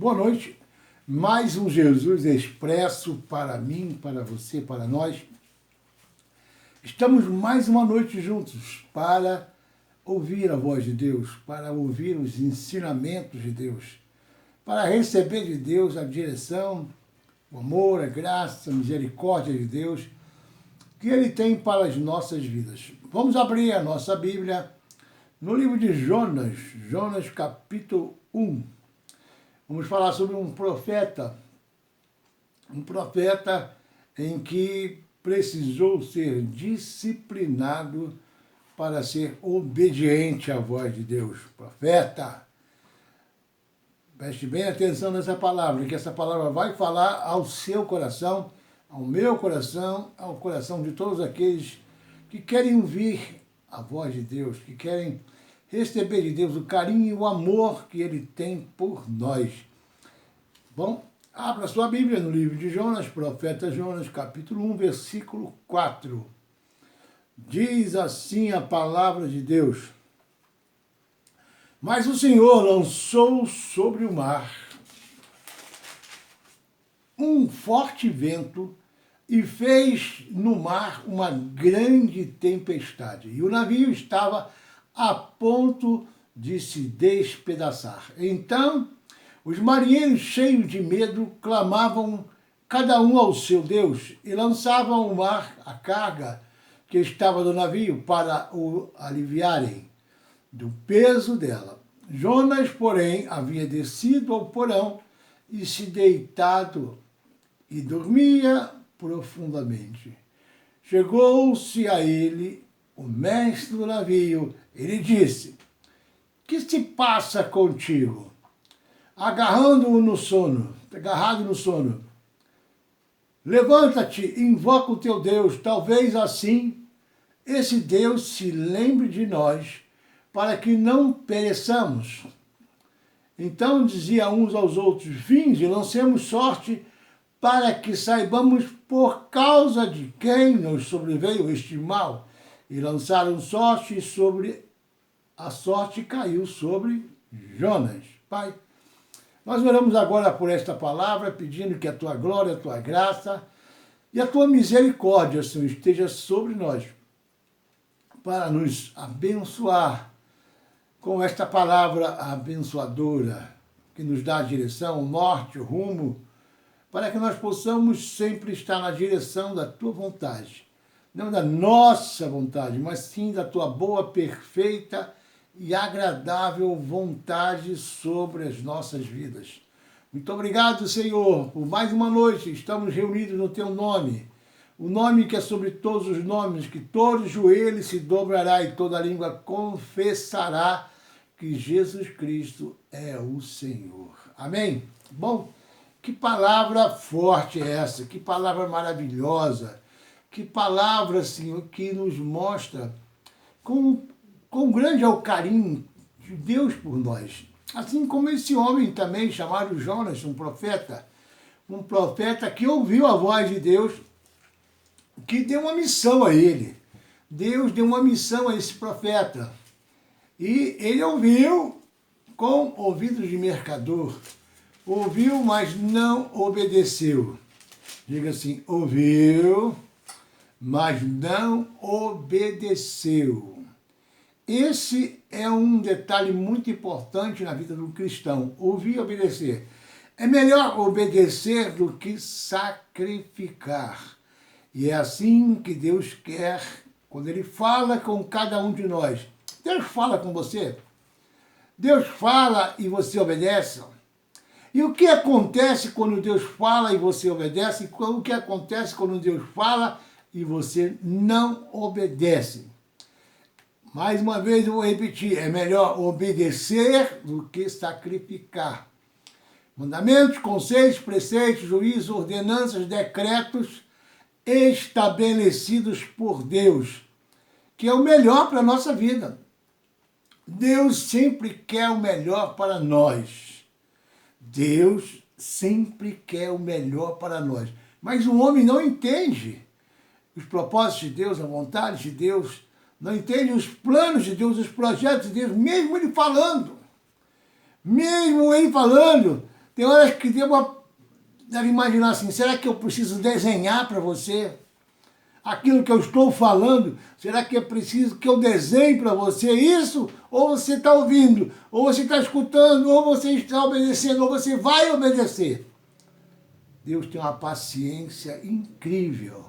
Boa noite. Mais um Jesus Expresso para mim, para você, para nós. Estamos mais uma noite juntos para ouvir a voz de Deus, para ouvir os ensinamentos de Deus, para receber de Deus a direção, o amor, a graça, a misericórdia de Deus que Ele tem para as nossas vidas. Vamos abrir a nossa Bíblia no livro de Jonas, Jonas capítulo 1. Vamos falar sobre um profeta em que precisou ser disciplinado para ser obediente à voz de Deus. Profeta. Preste bem atenção nessa palavra, que essa palavra vai falar ao seu coração, ao meu coração, ao coração de todos aqueles que querem ouvir a voz de Deus, que querem receber de Deus o carinho e o amor que Ele tem por nós. Bom, abra sua Bíblia no livro de Jonas, profeta Jonas, capítulo 1, versículo 4. Diz assim a palavra de Deus: Mas o Senhor lançou sobre o mar um forte vento e fez no mar uma grande tempestade, e o navio estava a ponto de se despedaçar. Então, os marinheiros, cheios de medo, clamavam cada um ao seu Deus e lançavam ao mar a carga que estava no navio para o aliviarem do peso dela. Jonas, porém, havia descido ao porão e se deitado e dormia profundamente. Chegou-se a ele o mestre do navio. Ele disse: Que se passa contigo? Agarrado no sono. Levanta-te, invoca o teu Deus, talvez assim esse Deus se lembre de nós, para que não pereçamos. Então dizia uns aos outros: Vinde, lancemos sorte, para que saibamos por causa de quem nos sobreveio este mal. E lançaram sorte, e sobre a sorte caiu sobre Jonas. Pai, nós oramos agora por esta palavra, pedindo que a tua glória, a tua graça e a tua misericórdia, Senhor, esteja sobre nós, para nos abençoar com esta palavra abençoadora, que nos dá a direção, o norte, o rumo, para que nós possamos sempre estar na direção da tua vontade. Não da nossa vontade, mas sim da tua boa, perfeita e agradável vontade sobre as nossas vidas. Muito obrigado, Senhor, por mais uma noite. Estamos reunidos no teu nome, o nome que é sobre todos os nomes, que todo joelho se dobrará e toda língua confessará que Jesus Cristo é o Senhor. Amém? Bom, que palavra forte é essa, que palavra maravilhosa, que palavra, Senhor, que nos mostra quão grande é o carinho de Deus por nós. Assim como esse homem também, chamado Jonas, um profeta que ouviu a voz de Deus, que deu uma missão a ele. Deus deu uma missão a esse profeta. E ele ouviu com ouvidos de mercador. Ouviu, mas não obedeceu. Diga assim: ouviu, mas não obedeceu. Esse é um detalhe muito importante na vida do cristão, ouvir e obedecer. É melhor obedecer do que sacrificar. E é assim que Deus quer, quando Ele fala com cada um de nós. Deus fala com você. Deus fala e você obedece. E o que acontece quando Deus fala e você obedece? E o que acontece quando Deus fala e você não obedece? Mais uma vez eu vou repetir, é melhor obedecer do que sacrificar. Mandamentos, conceitos, preceitos, juízos, ordenanças, decretos estabelecidos por Deus, que é o melhor para a nossa vida. Deus sempre quer o melhor para nós. Deus sempre quer o melhor para nós. Mas o homem não entende os propósitos de Deus, a vontade de Deus, não entende os planos de Deus, os projetos de Deus, mesmo ele falando. Tem horas que deve imaginar assim, será que eu preciso desenhar para você aquilo que eu estou falando? Será que é preciso que eu desenhe para você isso? Ou você está ouvindo, ou você está escutando, ou você está obedecendo, ou você vai obedecer? Deus tem uma paciência incrível.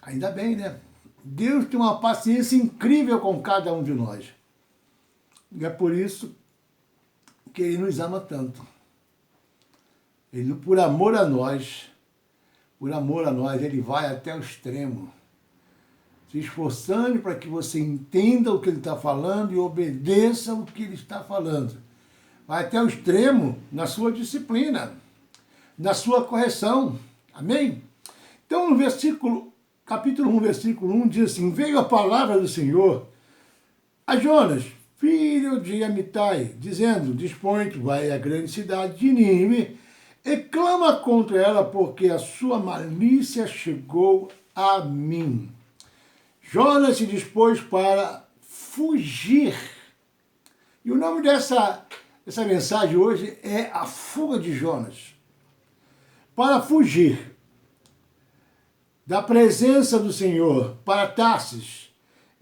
Ainda bem, né? Deus tem uma paciência incrível com cada um de nós. E é por isso que Ele nos ama tanto. Ele, por amor a nós, Ele vai até o extremo, se esforçando para que você entenda o que Ele está falando e obedeça o que Ele está falando. Vai até o extremo na sua disciplina, na sua correção. Amém? Então, no capítulo 1, versículo 1, diz assim, veio a palavra do Senhor a Jonas, filho de Amitai, dizendo, dispõe-te, vai à grande cidade de Nínive, e clama contra ela, porque a sua malícia chegou a mim. Jonas se dispôs para fugir. E o nome dessa mensagem hoje é a fuga de Jonas. Para fugir da presença do Senhor para Tarsis,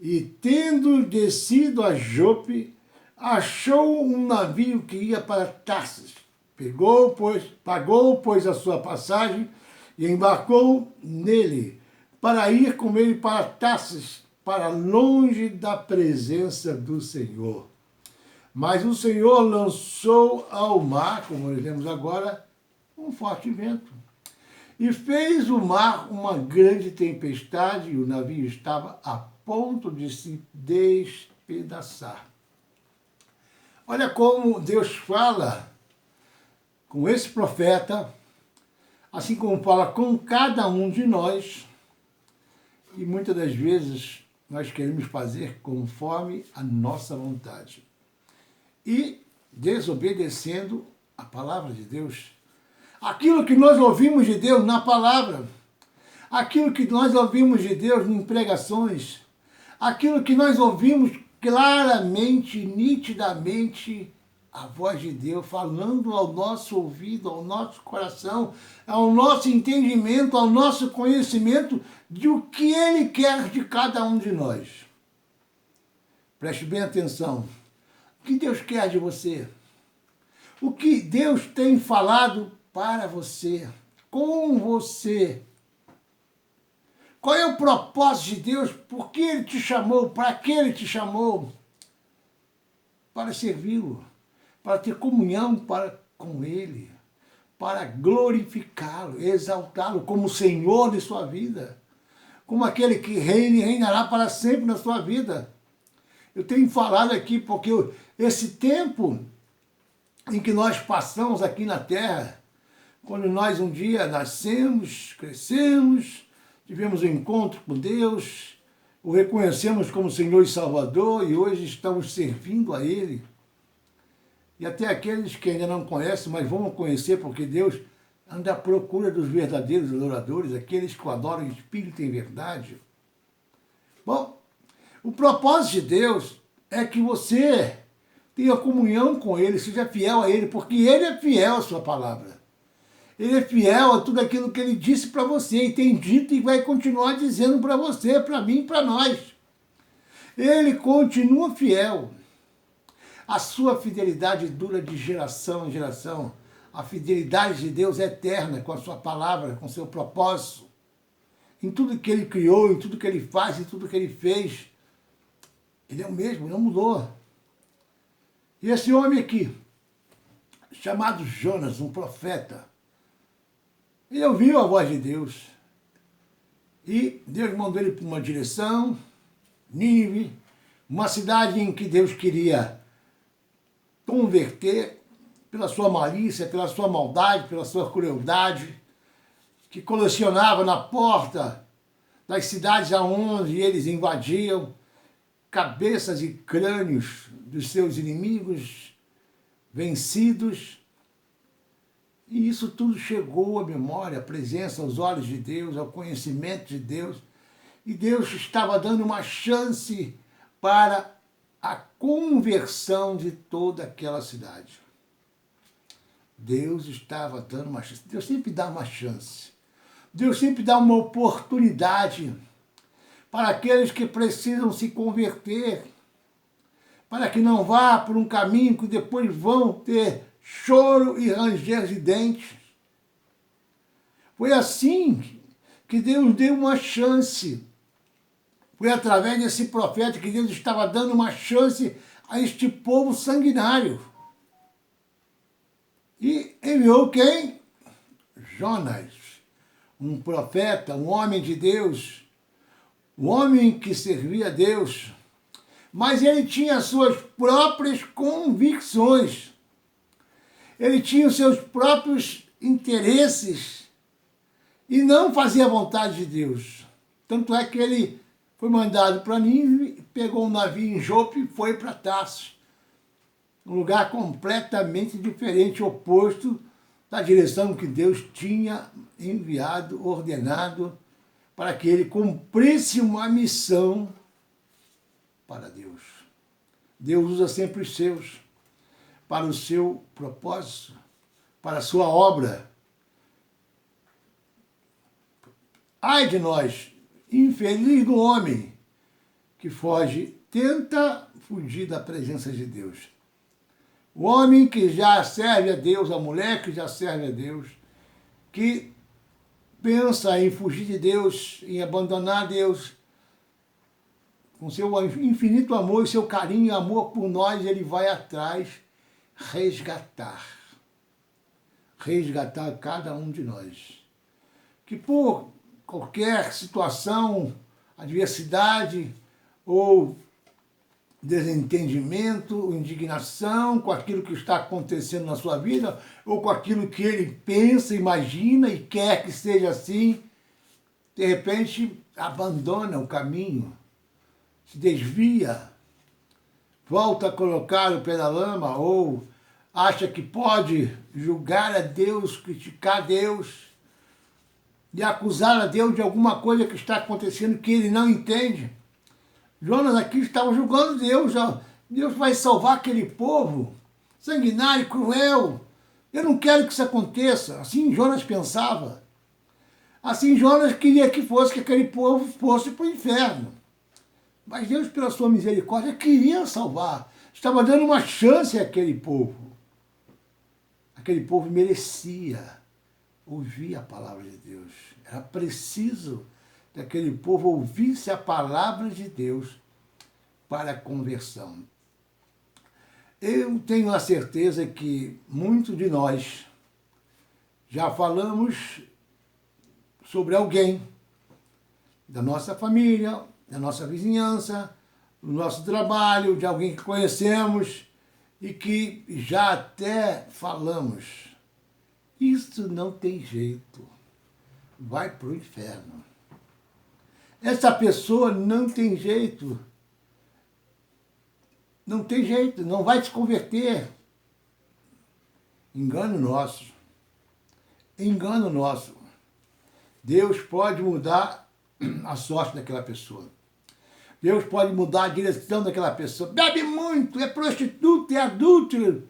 e tendo descido a Jope, achou um navio que ia para Tarsis. Pagou, pois, a sua passagem e embarcou nele, para ir com ele para Tarsis, para longe da presença do Senhor. Mas o Senhor lançou ao mar, como nós vemos agora, um forte vento. E fez o mar uma grande tempestade, e o navio estava a ponto de se despedaçar. Olha como Deus fala com esse profeta, assim como fala com cada um de nós, e muitas das vezes nós queremos fazer conforme a nossa vontade. E desobedecendo a palavra de Deus. Aquilo que nós ouvimos de Deus na palavra, aquilo que nós ouvimos de Deus em pregações, aquilo que nós ouvimos claramente, nitidamente, a voz de Deus falando ao nosso ouvido, ao nosso coração, ao nosso entendimento, ao nosso conhecimento de o que Ele quer de cada um de nós. Preste bem atenção. O que Deus quer de você? O que Deus tem falado para você, com você? Qual é o propósito de Deus? Por que Ele te chamou? Para que Ele te chamou? Para servi-lo, para ter comunhão com Ele, para glorificá-lo, exaltá-lo como Senhor de sua vida, como aquele que reina e reinará para sempre na sua vida. Eu tenho falado aqui porque esse tempo em que nós passamos aqui na Terra, quando nós um dia nascemos, crescemos, tivemos um encontro com Deus, o reconhecemos como Senhor e Salvador e hoje estamos servindo a Ele. E até aqueles que ainda não conhecem, mas vão conhecer, porque Deus anda à procura dos verdadeiros adoradores, aqueles que o adoram em espírito e em verdade. Bom, o propósito de Deus é que você tenha comunhão com Ele, seja fiel a Ele, porque Ele é fiel à sua palavra. Ele é fiel a tudo aquilo que Ele disse para você, e tem dito e vai continuar dizendo para você, para mim e para nós. Ele continua fiel. A sua fidelidade dura de geração em geração. A fidelidade de Deus é eterna com a sua palavra, com o seu propósito. Em tudo que Ele criou, em tudo que Ele faz, em tudo que Ele fez. Ele é o mesmo, não mudou. E esse homem aqui, chamado Jonas, um profeta, ele ouviu a voz de Deus. E Deus mandou ele para uma direção, Nínive, uma cidade em que Deus queria converter pela sua malícia, pela sua maldade, pela sua crueldade, que colecionava na porta das cidades aonde eles invadiam cabeças e crânios dos seus inimigos vencidos. E isso tudo chegou à memória, à presença, aos olhos de Deus, ao conhecimento de Deus. E Deus estava dando uma chance para a conversão de toda aquela cidade. Deus estava dando uma chance. Deus sempre dá uma chance. Deus sempre dá uma oportunidade para aqueles que precisam se converter, para que não vá por um caminho que depois vão ter choro e ranger de dentes. Foi assim que Deus deu uma chance. Foi através desse profeta que Deus estava dando uma chance a este povo sanguinário. E enviou quem? Jonas, um profeta, um homem de Deus, um homem que servia a Deus, mas ele tinha suas próprias convicções, ele tinha os seus próprios interesses e não fazia a vontade de Deus. Tanto é que ele foi mandado para Nínive, pegou um navio em Jope e foi para Tarso, um lugar completamente diferente, oposto da direção que Deus tinha enviado, ordenado, para que ele cumprisse uma missão para Deus. Deus usa sempre os seus para o seu propósito, para a sua obra. Ai de nós, infeliz do homem que foge, tenta fugir da presença de Deus. O homem que já serve a Deus, a mulher que já serve a Deus, que pensa em fugir de Deus, em abandonar Deus, com seu infinito amor, seu carinho e amor por nós, ele vai atrás resgatar cada um de nós. Que por qualquer situação, adversidade ou desentendimento, indignação com aquilo que está acontecendo na sua vida ou com aquilo que ele pensa, imagina e quer que seja assim, de repente abandona o caminho, se desvia, volta a colocar o pé na lama ou acha que pode julgar a Deus, criticar a Deus e acusar a Deus de alguma coisa que está acontecendo que ele não entende. Jonas aqui estava julgando Deus. Deus vai salvar aquele povo sanguinário, cruel. Eu não quero que isso aconteça. Assim Jonas pensava. Assim Jonas queria que aquele povo fosse para o inferno. Mas Deus, pela sua misericórdia, queria salvar. Estava dando uma chance àquele povo. Aquele povo merecia ouvir a palavra de Deus. Era preciso que aquele povo ouvisse a palavra de Deus para a conversão. Eu tenho a certeza que muitos de nós já falamos sobre alguém da nossa família, da nossa vizinhança, do nosso trabalho, de alguém que conhecemos e que já até falamos. Isso não tem jeito, vai para o inferno. Essa pessoa não tem jeito, não vai se converter. Engano nosso. Deus pode mudar a sorte daquela pessoa. Deus pode mudar a direção daquela pessoa. Bebe muito, é prostituta, é adúltero,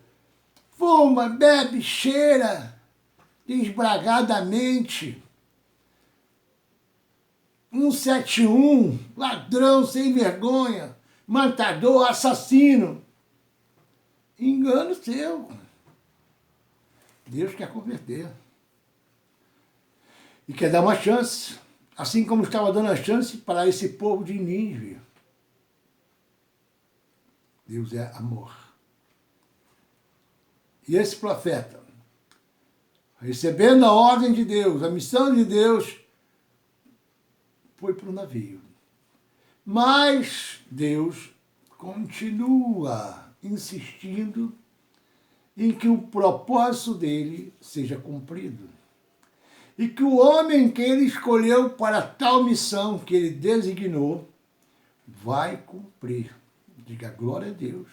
fuma, bebe, cheira, desbragadamente. 171, ladrão sem vergonha, matador, assassino. Engano seu. Deus quer converter. E quer dar uma chance, assim como estava dando a chance para esse povo de Nínive. Deus é amor. E esse profeta, recebendo a ordem de Deus, a missão de Deus, foi para o navio. Mas Deus continua insistindo em que o propósito dele seja cumprido. E que o homem que ele escolheu para tal missão que ele designou vai cumprir. Diga glória a Deus.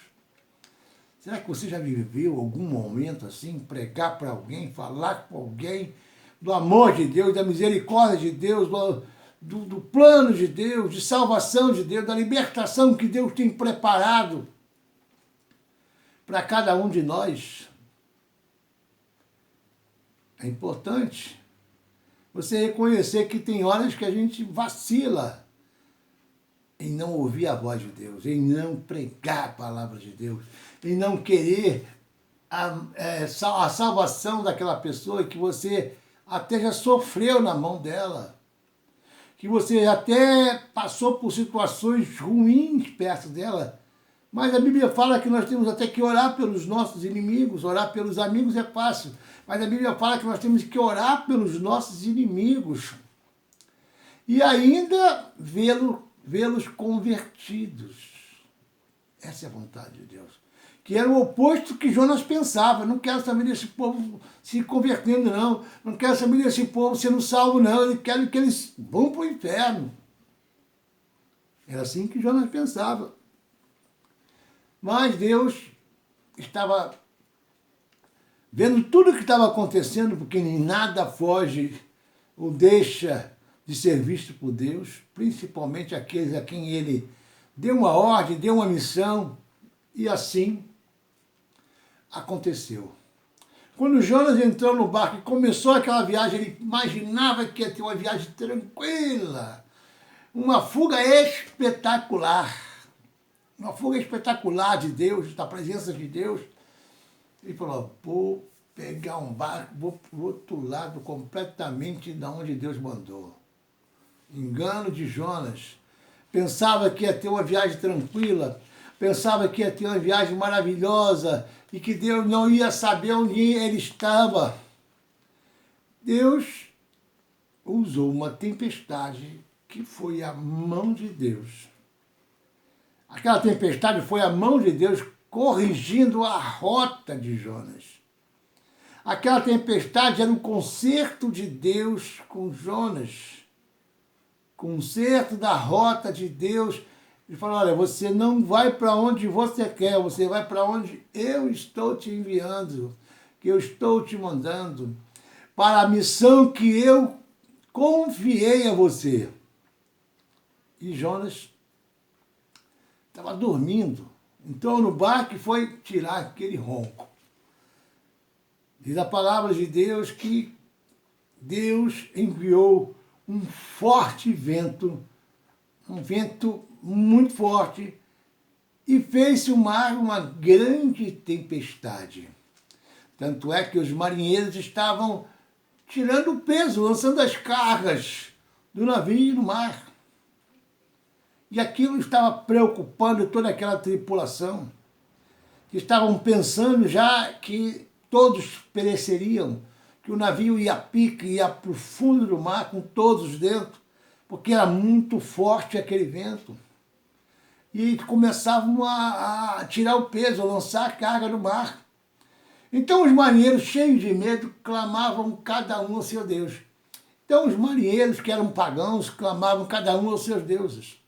Será que você já viveu algum momento assim, pregar para alguém, falar com alguém do amor de Deus, da misericórdia de Deus, do plano de Deus, de salvação de Deus, da libertação que Deus tem preparado para cada um de nós? É importante você reconhecer que tem horas que a gente vacila em não ouvir a voz de Deus, em não pregar a palavra de Deus, em não querer a salvação daquela pessoa que você até já sofreu na mão dela, que você até passou por situações ruins perto dela. Mas a Bíblia fala que nós temos até que orar pelos nossos inimigos. Orar pelos amigos é fácil, mas a Bíblia fala que nós temos que orar pelos nossos inimigos e ainda vê-los convertidos. Essa é a vontade de Deus. Que era o oposto que Jonas pensava. Não quero saber desse povo se convertendo, não. Não quero saber desse povo sendo salvo, não. Eu quero que eles vão para o inferno. Era assim que Jonas pensava. Mas Deus estava vendo tudo o que estava acontecendo, porque nem nada foge ou deixa de ser visto por Deus, principalmente aqueles a quem ele deu uma ordem, deu uma missão, e assim aconteceu. Quando Jonas entrou no barco e começou aquela viagem, ele imaginava que ia ter uma viagem tranquila, uma fuga espetacular. Uma fuga espetacular de Deus, da presença de Deus. Ele falou, vou pegar um barco, vou para o outro lado completamente de onde Deus mandou. Engano de Jonas. Pensava que ia ter uma viagem tranquila, pensava que ia ter uma viagem maravilhosa e que Deus não ia saber onde ele estava. Deus usou uma tempestade que foi a mão de Deus. Aquela tempestade foi a mão de Deus corrigindo a rota de Jonas. Aquela tempestade era um conserto de Deus com Jonas. Conserto da rota de Deus. Ele falou, olha, você não vai para onde você quer, você vai para onde eu estou te enviando, que eu estou te mandando, para a missão que eu confiei a você. E Jonas estava dormindo, entrou no barco e foi tirar aquele ronco. Diz a palavra de Deus que Deus enviou um forte vento, um vento muito forte, e fez-se o mar uma grande tempestade. Tanto é que os marinheiros estavam tirando o peso, lançando as cargas do navio no mar. E aquilo estava preocupando toda aquela tripulação, que estavam pensando já que todos pereceriam, que o navio ia a pique, ia para o fundo do mar com todos dentro, porque era muito forte aquele vento. E começavam a tirar o peso, a lançar a carga no mar. Então os marinheiros, cheios de medo, clamavam cada um ao seu Deus. Então os marinheiros, que eram pagãos, clamavam cada um aos seus deuses.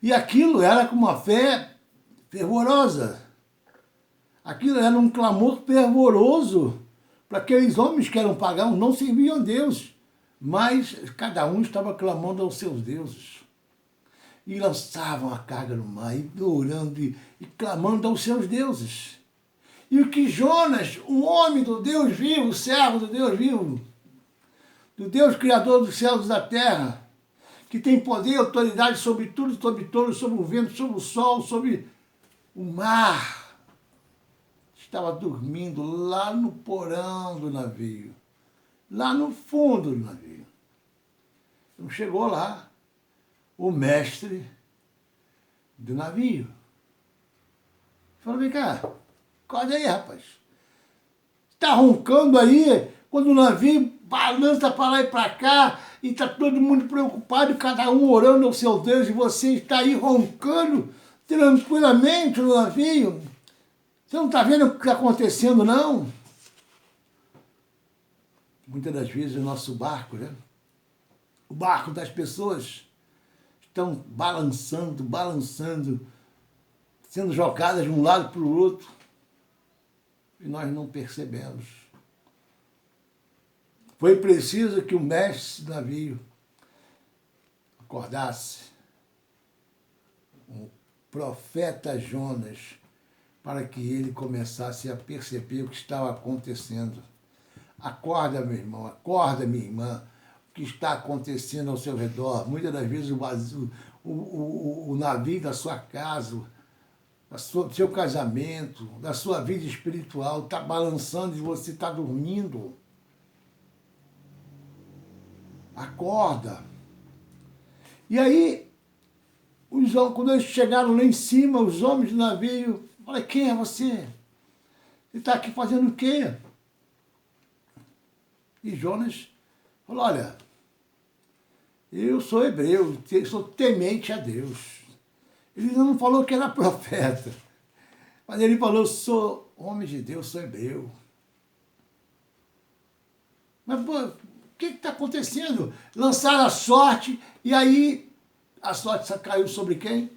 E aquilo era com uma fé fervorosa. Aquilo era um clamor fervoroso para aqueles homens que eram pagãos, não serviam a Deus, mas cada um estava clamando aos seus deuses. E lançavam a carga no mar, e orando e clamando aos seus deuses. E o que Jonas, um homem do Deus vivo, servo do Deus vivo, do Deus criador dos céus e da terra, que tem poder e autoridade sobre tudo, sobre todos, sobre o vento, sobre o sol, sobre o mar, estava dormindo lá no porão do navio, lá no fundo do navio. Então chegou lá o mestre do navio. Falou, vem cá, acorda aí, rapaz. Está roncando aí, quando o navio balança para lá e para cá, e está todo mundo preocupado, cada um orando ao seu Deus, e você está aí roncando tranquilamente no navio. Você não está vendo o que está acontecendo, não? Muitas das vezes o nosso barco, né? O barco das pessoas estão balançando, sendo jogadas de um lado para o outro, e nós não percebemos. Foi preciso que o mestre do navio acordasse, o profeta Jonas, para que ele começasse a perceber o que estava acontecendo. Acorda, meu irmão, acorda, minha irmã. O que está acontecendo ao seu redor? Muitas das vezes o navio da sua casa, do seu casamento, da sua vida espiritual, está balançando e você está dormindo. Acorda. E aí, quando eles chegaram lá em cima, os homens do navio, olha, quem é você? Você está aqui fazendo o quê? E Jonas falou, olha, eu sou hebreu, sou temente a Deus. Ele não falou que era profeta, mas ele falou, sou homem de Deus, sou hebreu. Mas, pô, o que está acontecendo? Lançaram a sorte, e aí a sorte caiu sobre quem?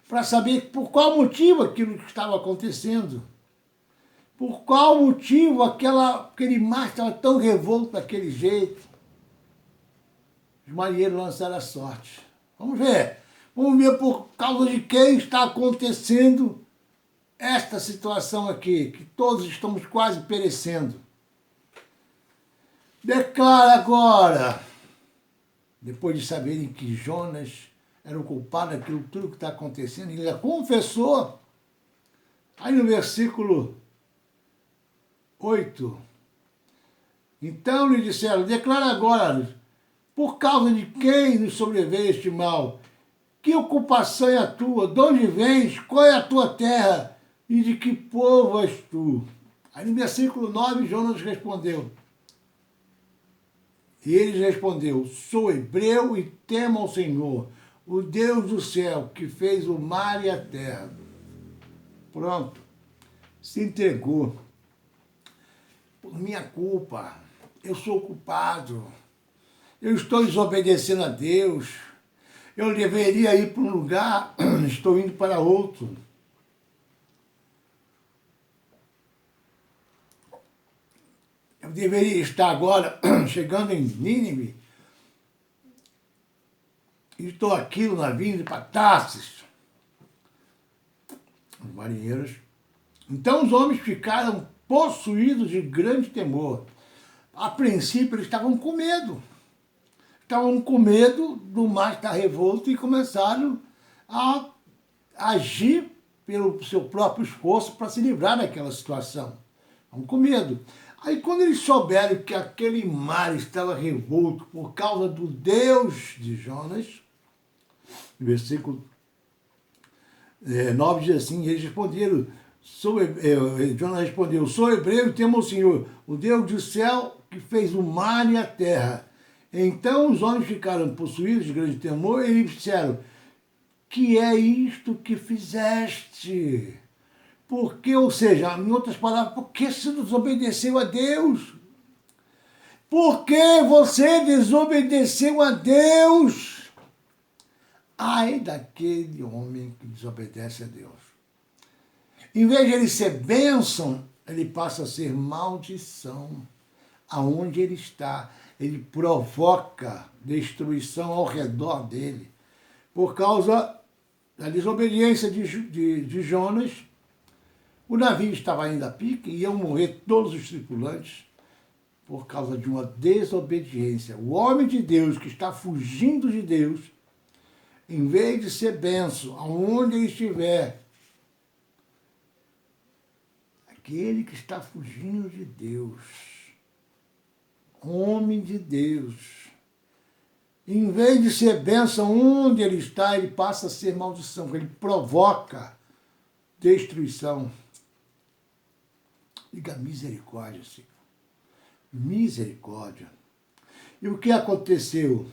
Para saber por qual motivo aquilo que estava acontecendo. Por qual motivo aquele mar estava tão revolto daquele jeito. Os marinheiros lançaram a sorte. Vamos ver. Vamos ver por causa de quem está acontecendo esta situação aqui, que todos estamos quase perecendo. Declara agora, depois de saberem que Jonas era o culpado daquilo tudo que está acontecendo, ele já confessou. Aí no versículo 8, então lhe disseram, declara agora, por causa de quem nos sobreveio este mal? Que ocupação é a tua? De onde vens? Qual é a tua terra? E de que povo és tu? Aí no versículo 9, Jonas respondeu. E ele respondeu, sou hebreu e temo ao Senhor, o Deus do céu, que fez o mar e a terra. Pronto, se entregou. Por minha culpa, eu sou culpado. Eu estou desobedecendo a Deus. Eu deveria ir para um lugar, estou indo para outro. Eu deveria estar agora chegando em Nínive. E estou aqui no navio indo para Tarsis. Os marinheiros. Então os homens ficaram possuídos de grande temor. A princípio eles estavam com medo. Estavam com medo do mar estar revolto e começaram a agir pelo seu próprio esforço para se livrar daquela situação. Estavam com medo. Aí quando eles souberam que aquele mar estava revolto por causa do Deus de Jonas, no versículo 9 diz assim, eles responderam, Jonas respondeu, sou hebreu e temo ao Senhor, o Deus do céu que fez o mar e a terra. Então os homens ficaram possuídos de grande temor e lhe disseram, que é isto que fizeste? Porque, ou seja, em outras palavras, por que você desobedeceu a Deus? Por que você desobedeceu a Deus? Ai daquele homem que desobedece a Deus. Em vez de ele ser bênção, ele passa a ser maldição. Aonde ele está, ele provoca destruição ao redor dele. Por causa da desobediência de Jonas, o navio estava indo a pique e iam morrer todos os tripulantes por causa de uma desobediência. O homem de Deus que está fugindo de Deus, em vez de ser benção, aonde ele estiver, aquele que está fugindo de Deus, homem de Deus, em vez de ser bênção onde ele está, ele passa a ser maldição, ele provoca destruição. Diga misericórdia, Senhor. Misericórdia. E o que aconteceu?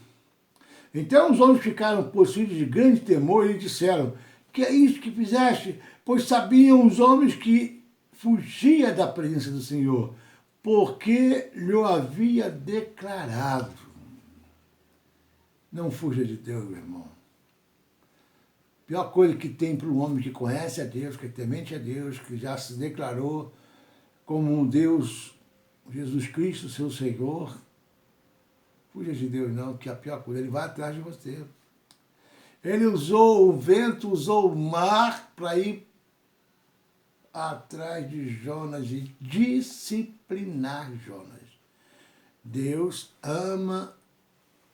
Então os homens ficaram possuídos de grande temor e lhe disseram, que é isso que fizeste? Pois sabiam os homens que fugia da presença do Senhor, porque lhe havia declarado. Não fuja de Deus, meu irmão. A pior coisa que tem para um homem que conhece a Deus, que é temente a Deus, que já se declarou como um Deus, Jesus Cristo, seu Senhor, fuja de Deus não, que a pior coisa, ele vai atrás de você. Ele usou o vento, usou o mar para ir atrás de Jonas e disciplinar Jonas. Deus ama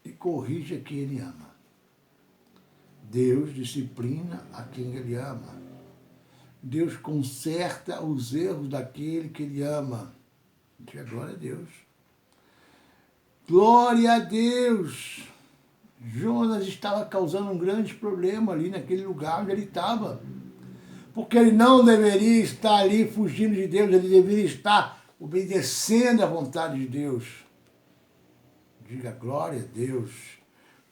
e corrige a quem Ele ama. Deus disciplina a quem Ele ama. Deus conserta os erros daquele que Ele ama. Diga glória a Deus. Glória a Deus! Jonas estava causando um grande problema ali naquele lugar onde ele estava. Porque ele não deveria estar ali fugindo de Deus, ele deveria estar obedecendo à vontade de Deus. Diga glória a Deus.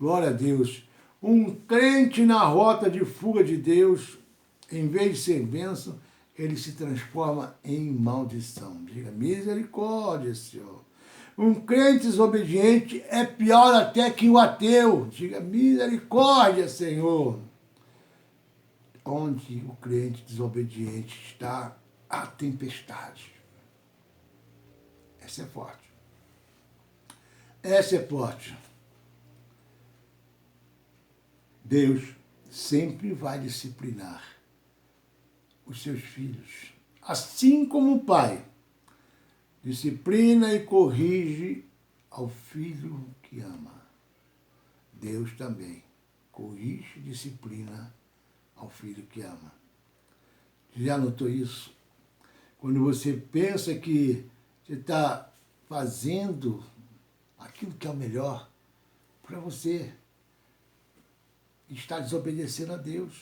Glória a Deus. Um crente na rota de fuga de Deus, em vez de ser bênção, ele se transforma em maldição. Diga misericórdia, Senhor. Um crente desobediente é pior até que o ateu. Diga misericórdia, Senhor. Onde o crente desobediente está, a tempestade. Essa é forte. Essa é forte. Deus sempre vai disciplinar os seus filhos. Assim como o pai disciplina e corrige ao filho que ama. Deus também corrige e disciplina ao filho que ama. Já notou isso? Quando você pensa que você está fazendo aquilo que é o melhor para você, está desobedecendo a Deus.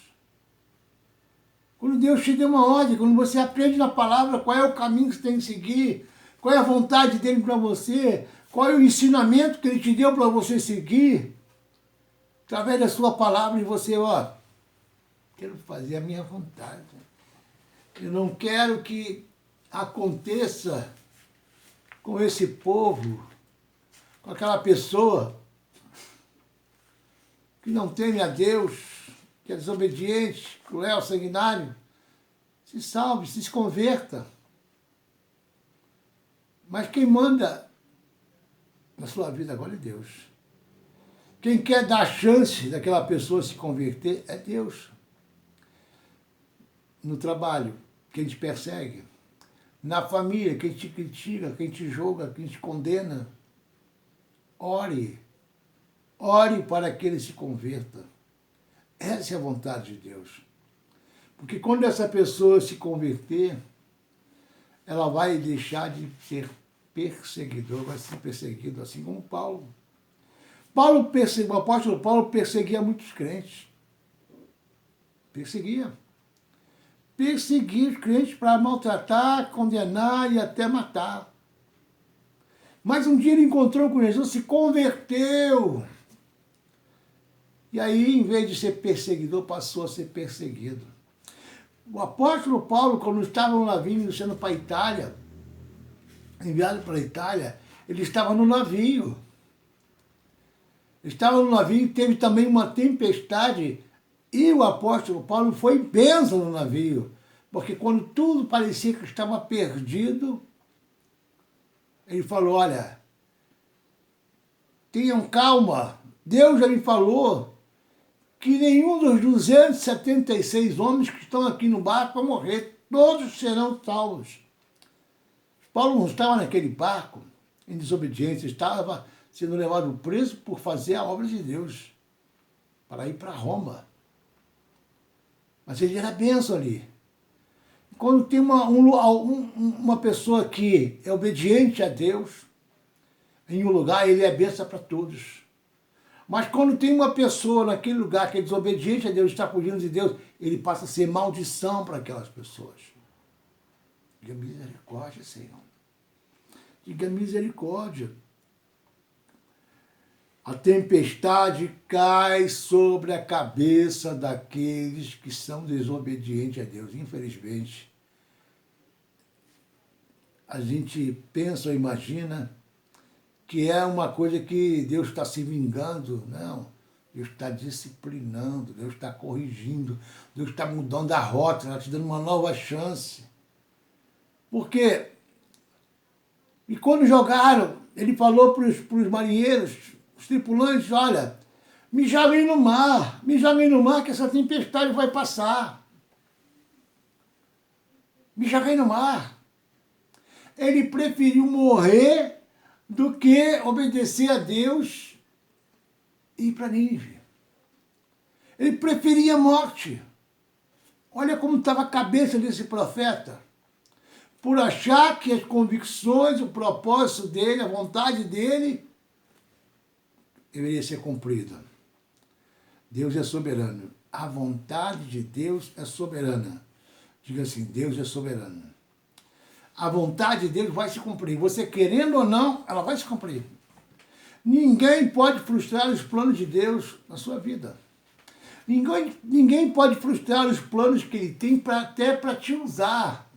Quando Deus te deu uma ordem, quando você aprende na palavra qual é o caminho que você tem que seguir, qual é a vontade dele para você, qual é o ensinamento que ele te deu para você seguir, através da sua palavra, e você, quero fazer a minha vontade. Eu não quero que aconteça com esse povo, com aquela pessoa que não teme a Deus, que é desobediente, cruel, sanguinário. Se salve, se converta. Mas quem manda na sua vida agora é Deus. Quem quer dar chance daquela pessoa se converter é Deus. No trabalho, quem te persegue. Na família, quem te critica, quem te julga, quem te condena. Ore. Ore para que ele se converta. Essa é a vontade de Deus. Porque quando essa pessoa se converter, ela vai deixar de ser perseguidor, vai ser perseguido, assim como Paulo. O apóstolo Paulo perseguia muitos crentes. Perseguia os crentes para maltratar, condenar e até matar. Mas um dia ele encontrou com Jesus, se converteu. E aí, em vez de ser perseguidor, passou a ser perseguido. O apóstolo Paulo, quando estava no navio sendo para a Itália, enviado para a Itália, ele estava no navio. Estava no navio e teve também uma tempestade. E o apóstolo Paulo foi bênção no navio. Porque quando tudo parecia que estava perdido, ele falou, olha, tenham calma. Deus já me falou que nenhum dos 276 homens que estão aqui no barco vai morrer. Todos serão salvos. Paulo não estava naquele barco em desobediência, estava sendo levado preso por fazer a obra de Deus, para ir para Roma. Mas ele era bênção ali. Quando tem uma pessoa que é obediente a Deus, em um lugar ele é bênção para todos. Mas quando tem uma pessoa naquele lugar que é desobediente a Deus, está fugindo de Deus, ele passa a ser maldição para aquelas pessoas. Diga misericórdia, Senhor. Diga misericórdia. A tempestade cai sobre a cabeça daqueles que são desobedientes a Deus. Infelizmente, a gente pensa ou imagina que é uma coisa que Deus está se vingando. Não, Deus está disciplinando, Deus está corrigindo, Deus está mudando a rota, está te dando uma nova chance. Por quê? E quando jogaram, ele falou para os marinheiros, os tripulantes, olha, me joguem no mar que essa tempestade vai passar. me joguei no mar. Ele preferiu morrer do que obedecer a Deus e ir para Nínive. Ele preferia a morte. Olha como estava a cabeça desse profeta. Por achar que as convicções, o propósito dele, a vontade dele, deveria ser cumprida. Deus é soberano. A vontade de Deus é soberana. Diga assim, Deus é soberano. A vontade de Deus vai se cumprir. Você querendo ou não, ela vai se cumprir. Ninguém pode frustrar os planos de Deus na sua vida. Ninguém pode frustrar os planos que Ele tem até para te usar.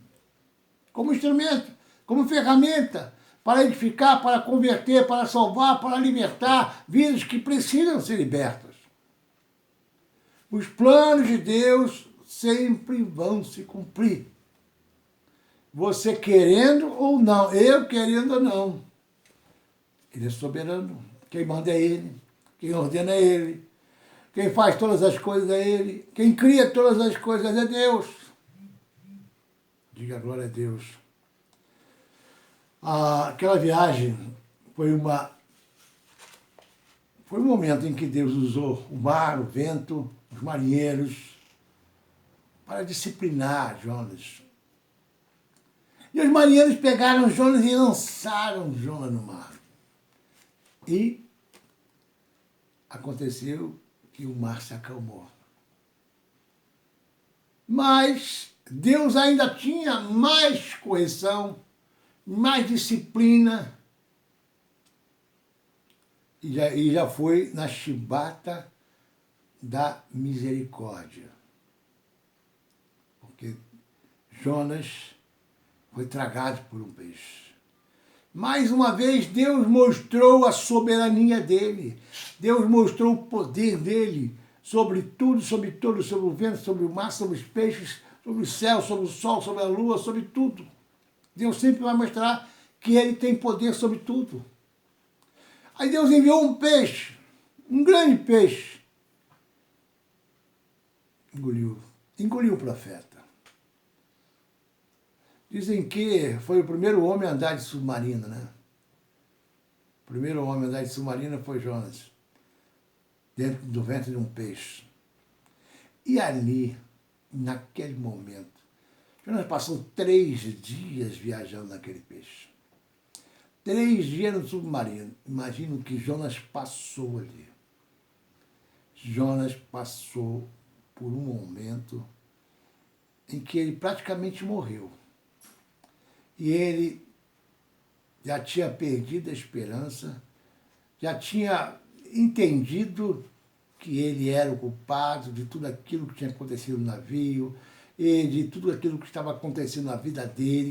Como instrumento, como ferramenta, para edificar, para converter, para salvar, para libertar vidas que precisam ser libertas. Os planos de Deus sempre vão se cumprir. Você querendo ou não, eu querendo ou não. Ele é soberano. Quem manda é Ele, quem ordena é Ele, quem faz todas as coisas é Ele, quem cria todas as coisas é Deus. Diga glória a Deus. Aquela viagem foi um momento em que Deus usou o mar, o vento, os marinheiros para disciplinar Jonas. E os marinheiros pegaram Jonas e lançaram Jonas no mar. E aconteceu que o mar se acalmou. Mas Deus ainda tinha mais correção, mais disciplina, e já foi na chibata da misericórdia. Porque Jonas foi tragado por um peixe. Mais uma vez, Deus mostrou a soberania dele. Deus mostrou o poder dele sobre tudo, sobre todo, sobre o vento, sobre o mar, sobre os peixes, sobre o céu, sobre o sol, sobre a lua, sobre tudo. Deus sempre vai mostrar que ele tem poder sobre tudo. Aí Deus enviou um peixe, um grande peixe. Engoliu o profeta. Dizem que foi o primeiro homem a andar de submarino, né? O primeiro homem a andar de submarino foi Jonas, dentro do ventre de um peixe. E ali, naquele momento, Jonas passou 3 dias viajando naquele peixe. 3 dias no submarino. Imagina o que Jonas passou ali. Jonas passou por um momento em que ele praticamente morreu. E ele já tinha perdido a esperança, já tinha entendido que ele era o culpado de tudo aquilo que tinha acontecido no navio, e de tudo aquilo que estava acontecendo na vida dele.